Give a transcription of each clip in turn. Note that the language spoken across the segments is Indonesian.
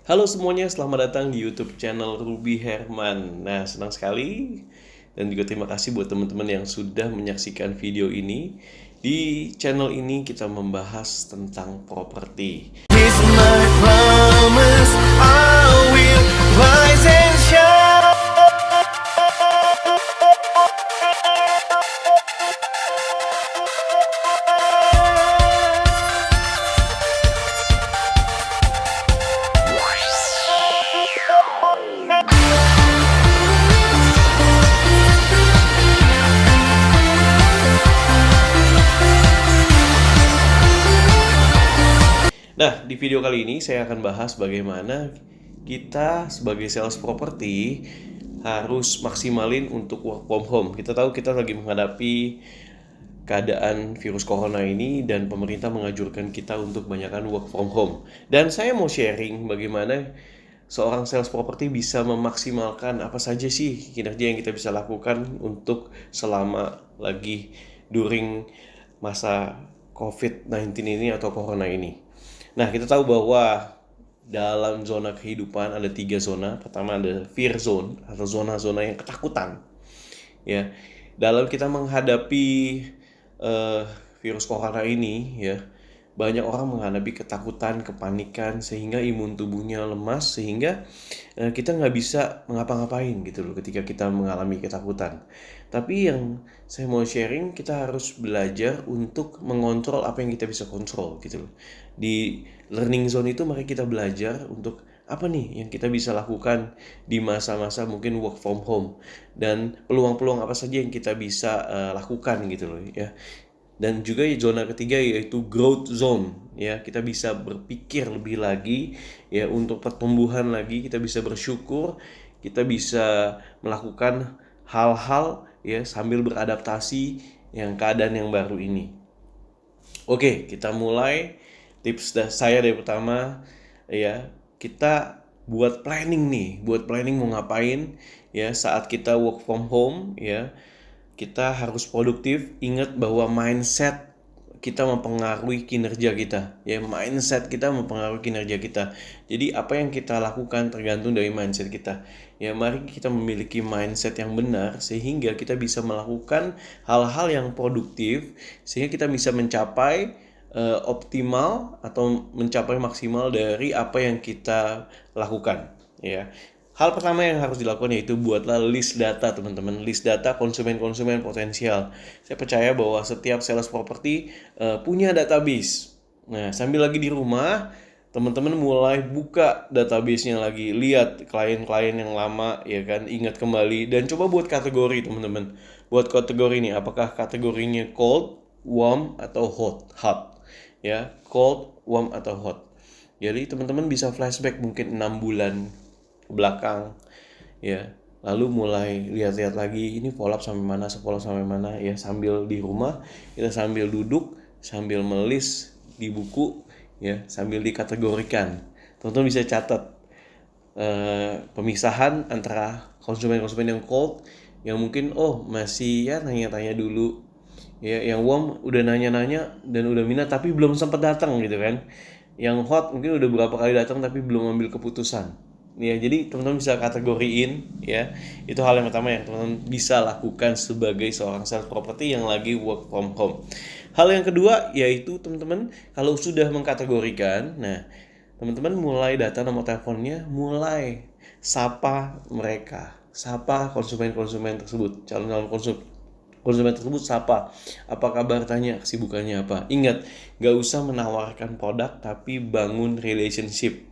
Halo semuanya, selamat datang di YouTube channel Ruby Herman. Nah, senang sekali dan juga terima kasih buat teman-teman yang sudah menyaksikan video ini. Di channel ini kita membahas tentang properti. Here's my promise, I will rise and shine. Nah, di video kali ini saya akan bahas bagaimana kita sebagai sales properti harus maksimalin untuk work from home. Kita tahu kita lagi menghadapi keadaan virus corona ini dan pemerintah menganjurkan kita untuk banyakkan work from home. Dan saya mau sharing bagaimana seorang sales property bisa memaksimalkan apa saja sih kinerja yang kita bisa lakukan untuk selama lagi during masa COVID-19 ini atau corona ini. Nah, kita tahu bahwa dalam zona kehidupan ada 3 zona. Pertama ada fear zone atau zona-zona yang ketakutan. Ya, dalam kita menghadapi virus corona ini, ya, banyak orang menghadapi ketakutan, kepanikan, sehingga imun tubuhnya lemas, sehingga kita nggak bisa ngapa-ngapain gitu loh ketika kita mengalami ketakutan. Tapi yang saya mau sharing, kita harus belajar untuk mengontrol apa yang kita bisa kontrol gitu loh. Di learning zone itu mari kita belajar untuk apa nih yang kita bisa lakukan di masa-masa mungkin work from home, dan peluang-peluang apa saja yang kita bisa lakukan gitu loh ya. Dan juga zona ketiga yaitu growth zone, ya, kita bisa berpikir lebih lagi ya untuk pertumbuhan lagi, kita bisa bersyukur, kita bisa melakukan hal-hal ya sambil beradaptasi yang keadaan yang baru ini. Oke, kita mulai. Saya dari pertama ya, kita buat planning nih, buat planning mau ngapain ya saat kita work from home ya. Kita harus produktif. Ingat bahwa mindset kita mempengaruhi kinerja kita. Ya, mindset kita mempengaruhi kinerja kita. Jadi apa yang kita lakukan tergantung dari mindset kita. Ya, mari kita memiliki mindset yang benar sehingga kita bisa melakukan hal-hal yang produktif sehingga kita bisa mencapai optimal atau mencapai maksimal dari apa yang kita lakukan. Ya. Hal pertama yang harus dilakukan yaitu buatlah list data, teman-teman. List data konsumen-konsumen potensial. Saya percaya bahwa setiap sales property punya database. Nah, sambil lagi di rumah, teman-teman mulai buka database-nya lagi, lihat klien-klien yang lama, ya kan, ingat kembali dan coba buat kategori, teman-teman. Buat kategori ini, apakah kategorinya cold, warm, atau hot. Ya, cold, warm, atau hot. Jadi teman-teman bisa flashback mungkin 6 bulan ke belakang ya, lalu mulai lihat-lihat lagi ini follow up sampai mana ya, sambil di rumah kita sambil duduk sambil melis di buku ya, sambil dikategorikan. Teman-teman bisa catat pemisahan antara konsumen-konsumen yang cold, yang mungkin masih ya nanya-tanya dulu ya, yang warm udah nanya-nanya dan udah minat tapi belum sempat datang gitu kan, yang hot mungkin udah berapa kali datang tapi belum ambil keputusan. Ya, jadi teman-teman bisa kategoriin ya. Itu hal yang pertama yang teman-teman bisa lakukan sebagai seorang sales property yang lagi work from home. Hal yang kedua yaitu teman-teman kalau sudah mengkategorikan, nah teman-teman mulai data nomor teleponnya, mulai sapa mereka, sapa konsumen-konsumen tersebut, calon-calon konsumen tersebut, sapa, apa kabar, tanya kesibukannya apa. Ingat, gak usah menawarkan produk tapi bangun relationship.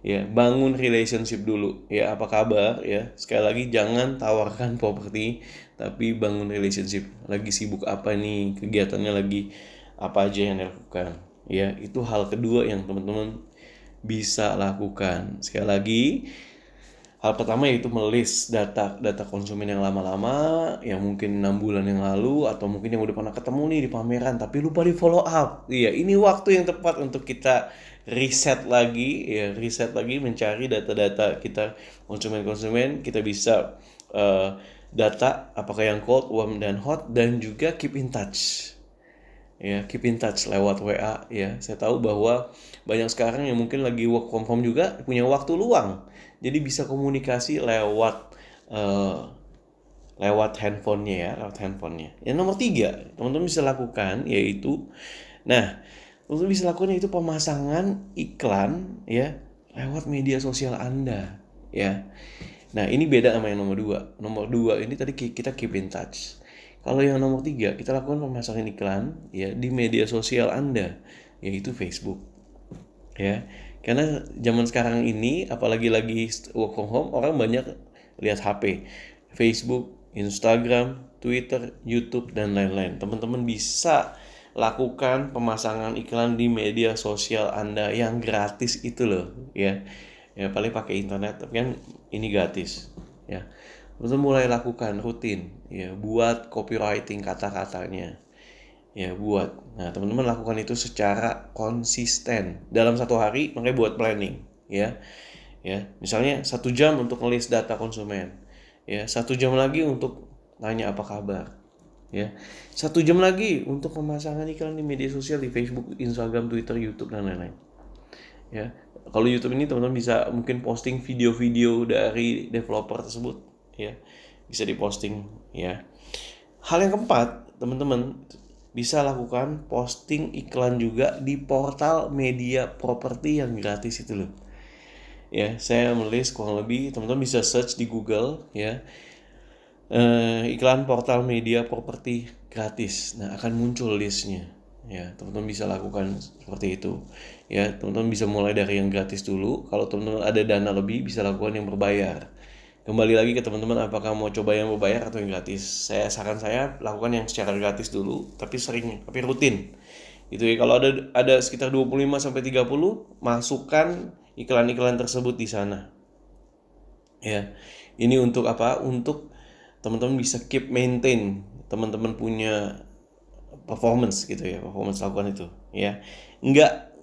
Ya, bangun relationship dulu. Ya, apa kabar ya. Sekali lagi jangan tawarkan properti tapi bangun relationship. Lagi sibuk apa nih? Kegiatannya lagi apa aja yang dilakukan. Ya, itu hal kedua yang teman-teman bisa lakukan. Sekali lagi, hal pertama yaitu melis data konsumen yang lama-lama, yang mungkin 6 bulan yang lalu, atau mungkin yang udah pernah ketemu nih di pameran tapi lupa di follow up. Iya, ini waktu yang tepat untuk kita riset lagi, mencari data-data kita, konsumen-konsumen. Kita bisa data apakah yang cold, warm, dan hot, dan juga keep in touch. ya, keep in touch lewat WA ya. Saya tahu bahwa banyak sekarang yang mungkin lagi work from home juga punya waktu luang. Jadi bisa komunikasi eh, lewat handphonenya ya, lewat handphonenya. Yang nomor 3, teman-teman bisa lakukan yaitu, nah, teman-teman bisa lakukan yaitu pemasangan iklan ya lewat media sosial Anda ya. Nah, ini beda sama yang nomor 2. Nomor 2 ini tadi kita keep in touch. Kalau yang nomor 3, kita lakukan pemasangan iklan ya di media sosial Anda, yaitu Facebook. Ya. Karena zaman sekarang ini apalagi lagi work from home, orang banyak lihat HP. Facebook, Instagram, Twitter, YouTube dan lain-lain. Teman-teman bisa lakukan pemasangan iklan di media sosial Anda yang gratis itu loh, ya. Ya paling pakai internet, tapi kan ini gratis, ya. Terus mulai lakukan rutin, ya, buat copywriting kata-katanya, ya buat. Nah, teman-teman lakukan itu secara konsisten dalam 1 hari, makanya buat planning, ya. Ya, misalnya 1 jam untuk ngelis data konsumen, ya 1 jam lagi untuk tanya apa kabar, ya 1 jam lagi untuk pemasangan iklan di media sosial di Facebook, Instagram, Twitter, YouTube dan lain-lain. Ya, kalau YouTube ini teman-teman bisa mungkin posting video-video dari developer tersebut, ya bisa diposting, ya. Hal yang keempat, teman-teman bisa lakukan posting iklan juga di portal media properti yang gratis itu loh. Ya, saya menulis kurang lebih, teman-teman bisa search di Google ya, iklan portal media properti gratis. Nah, akan muncul listnya. Ya, teman-teman bisa lakukan seperti itu. Ya, teman-teman bisa mulai dari yang gratis dulu. Kalau teman-teman ada dana lebih, bisa lakukan yang berbayar. Kembali lagi ke teman-teman, apakah mau coba yang berbayar atau yang gratis. Saran saya lakukan yang secara gratis dulu, tapi rutin. Gitu ya. Kalau ada sekitar 25 sampai 30, masukkan iklan-iklan tersebut di sana. Ya. Ini untuk apa? Untuk teman-teman bisa keep maintain, teman-teman punya performance gitu ya, performance lakukan itu, ya.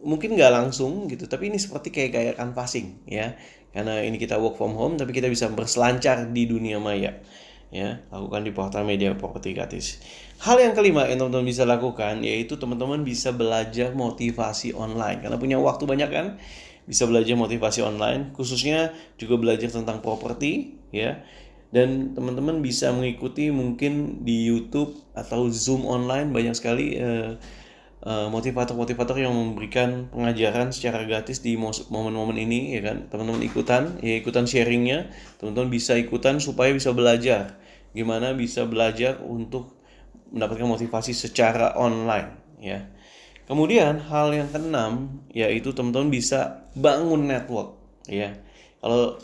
Mungkin nggak langsung gitu, tapi ini seperti kayak canvassing ya. Karena ini kita work from home, tapi kita bisa berselancar di dunia maya. Ya, lakukan di portal media properti gratis. Hal yang kelima yang teman-teman bisa lakukan yaitu teman-teman bisa belajar motivasi online. Karena punya waktu banyak kan, bisa belajar motivasi online, khususnya juga belajar tentang properti ya. Dan teman-teman bisa mengikuti mungkin di YouTube atau Zoom online, banyak sekali motivator-motivator yang memberikan pengajaran secara gratis di momen-momen ini ya kan. Teman-teman ikutan sharingnya, teman-teman bisa ikutan supaya bisa belajar gimana bisa belajar untuk mendapatkan motivasi secara online ya. Kemudian hal yang keenam yaitu teman-teman bisa bangun network ya.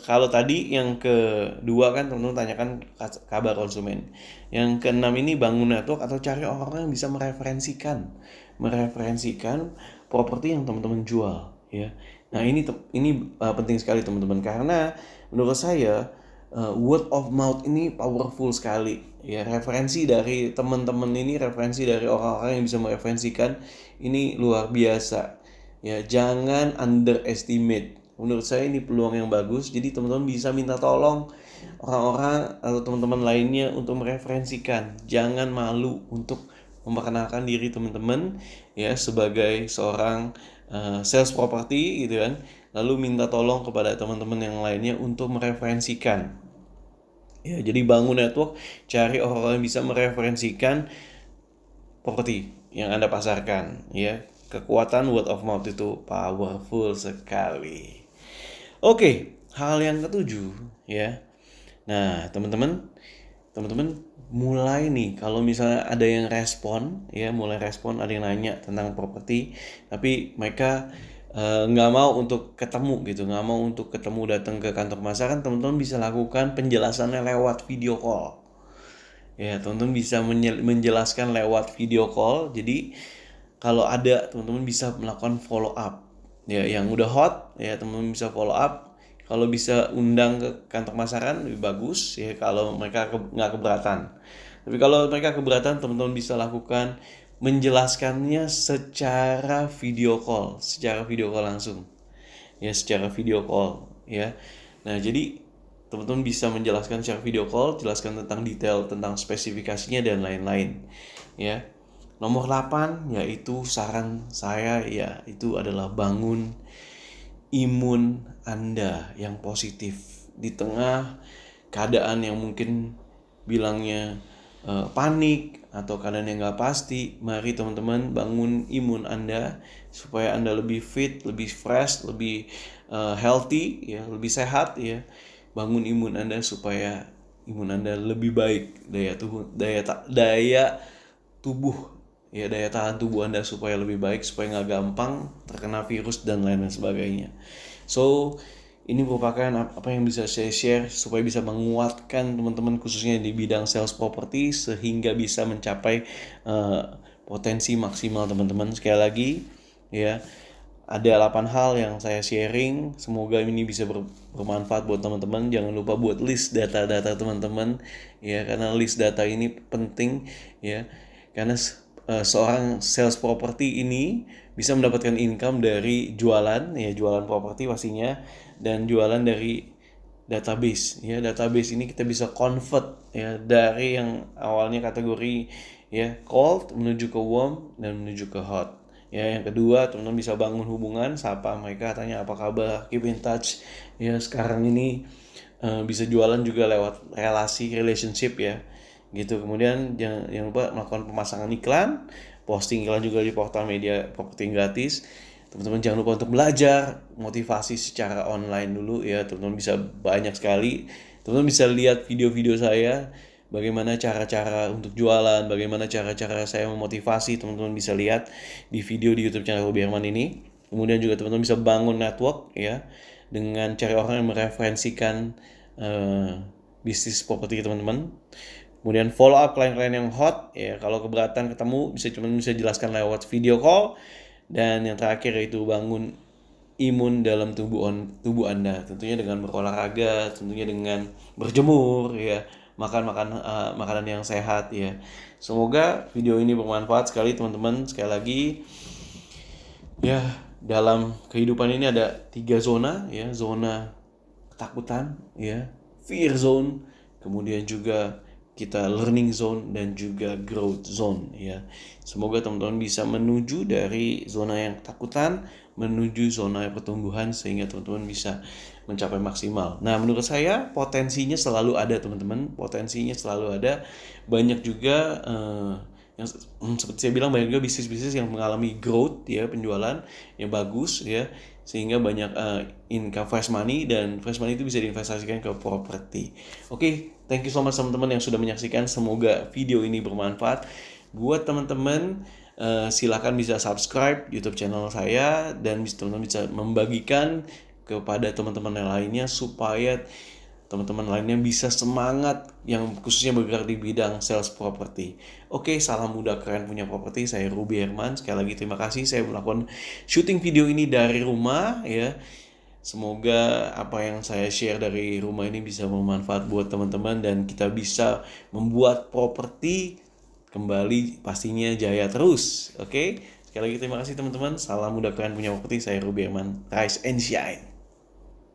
Kalau tadi yang kedua kan teman-teman tanyakan kabar konsumen. Yang keenam ini bangun network atau cari orang yang bisa mereferensikan properti yang teman-teman jual ya. Nah, ini penting sekali teman-teman, karena menurut saya word of mouth ini powerful sekali ya. Referensi dari teman-teman ini, referensi dari orang-orang yang bisa mereferensikan ini luar biasa ya. Jangan underestimate. Menurut saya ini peluang yang bagus. Jadi teman-teman bisa minta tolong orang-orang atau teman-teman lainnya untuk mereferensikan. Jangan malu untuk memperkenalkan diri teman-teman ya sebagai seorang sales property gitu kan. Lalu minta tolong kepada teman-teman yang lainnya untuk mereferensikan. Ya, jadi bangun network, cari orang-orang yang bisa mereferensikan properti yang Anda pasarkan ya. Kekuatan word of mouth itu powerful sekali. Oke, hal yang ketujuh ya. Nah, teman-teman mulai nih, kalau misalnya ada yang respon ya, ada yang nanya tentang properti, tapi mereka nggak mau untuk ketemu gitu, nggak mau untuk ketemu datang ke kantor pemasaran, teman-teman bisa lakukan penjelasannya lewat video call. Ya, teman-teman bisa menjelaskan lewat video call. Jadi kalau ada, teman-teman bisa melakukan follow up. Ya, yang udah hot ya teman-teman bisa follow up. Kalau bisa undang ke kantor pemasaran lebih bagus ya, kalau mereka nggak keberatan. Tapi kalau mereka keberatan, teman-teman bisa lakukan menjelaskannya secara video call langsung. Ya, secara video call ya. Nah, jadi teman-teman bisa menjelaskan secara video call, jelaskan tentang detail, tentang spesifikasinya dan lain-lain ya. Nomor 8 yaitu saran saya ya itu adalah bangun imun Anda yang positif di tengah keadaan yang mungkin bilangnya panik atau keadaan yang nggak pasti. Mari teman-teman bangun imun Anda supaya Anda lebih fit, lebih fresh, lebih healthy ya, lebih sehat ya. Bangun imun Anda supaya imun Anda lebih baik, daya tubuh ya, daya tahan tubuh Anda supaya lebih baik, supaya nggak gampang terkena virus dan lain sebagainya. So ini merupakan apa yang bisa saya share supaya bisa menguatkan teman-teman khususnya di bidang sales property sehingga bisa mencapai potensi maksimal teman-teman. Sekali lagi ya, ada 8 hal yang saya sharing, semoga ini bisa bermanfaat buat teman-teman. Jangan lupa buat list data-data teman-teman ya, karena list data ini penting ya, karena seorang sales property ini bisa mendapatkan income dari jualan ya, jualan properti pastinya, dan jualan dari database ya. Database ini kita bisa convert ya dari yang awalnya kategori ya cold menuju ke warm dan menuju ke hot. Ya, yang kedua, teman-teman bisa bangun hubungan, sapa mereka, tanya apa kabar, keep in touch. Ya, sekarang ini bisa jualan juga lewat relasi, relationship ya. Gitu. Kemudian jangan lupa melakukan pemasangan iklan, posting iklan juga di portal media properti gratis. Teman-teman jangan lupa untuk belajar motivasi secara online dulu ya. Teman-teman bisa banyak sekali. Teman-teman bisa lihat video-video saya, bagaimana cara-cara untuk jualan, bagaimana cara-cara saya memotivasi, teman-teman bisa lihat di video di YouTube channel Ruby Herman ini. Kemudian juga teman-teman bisa bangun network ya dengan cari orang yang mereferensikan bisnis properti teman-teman. Kemudian follow up klien-klien yang hot ya, kalau keberatan ketemu bisa jelaskan lewat video call. Dan yang terakhir yaitu bangun imun dalam tubuh Anda, tentunya dengan berolahraga, tentunya dengan berjemur ya, makan makanan yang sehat ya. Semoga video ini bermanfaat sekali teman-teman. Sekali lagi ya, dalam kehidupan ini ada 3 zona ya, zona ketakutan ya, fear zone, kemudian juga kita learning zone dan juga growth zone ya. Semoga teman-teman bisa menuju dari zona yang ketakutan menuju zona pertumbuhan sehingga teman-teman bisa mencapai maksimal. Nah, menurut saya potensinya selalu ada teman-teman, potensinya selalu ada. Banyak juga yang seperti saya bilang, banyak juga bisnis-bisnis yang mengalami growth ya, penjualan yang bagus ya, sehingga banyak income fresh money, dan fresh money itu bisa diinvestasikan ke properti. Oke, thank you so much teman-teman yang sudah menyaksikan. Semoga video ini bermanfaat buat teman-teman. Silakan bisa subscribe YouTube channel saya, dan teman-teman bisa membagikan kepada teman-teman yang lainnya supaya teman-teman lainnya bisa semangat yang khususnya bergerak di bidang sales property. Oke, salam muda keren punya properti. Saya Ruby Herman. Sekali lagi terima kasih, saya melakukan syuting video ini dari rumah ya. Semoga apa yang saya share dari rumah ini bisa bermanfaat buat teman-teman dan kita bisa membuat properti kembali pastinya jaya terus. Oke, sekali lagi terima kasih teman-teman. Salam muda keren punya properti. Saya Ruby Herman. Rise and shine.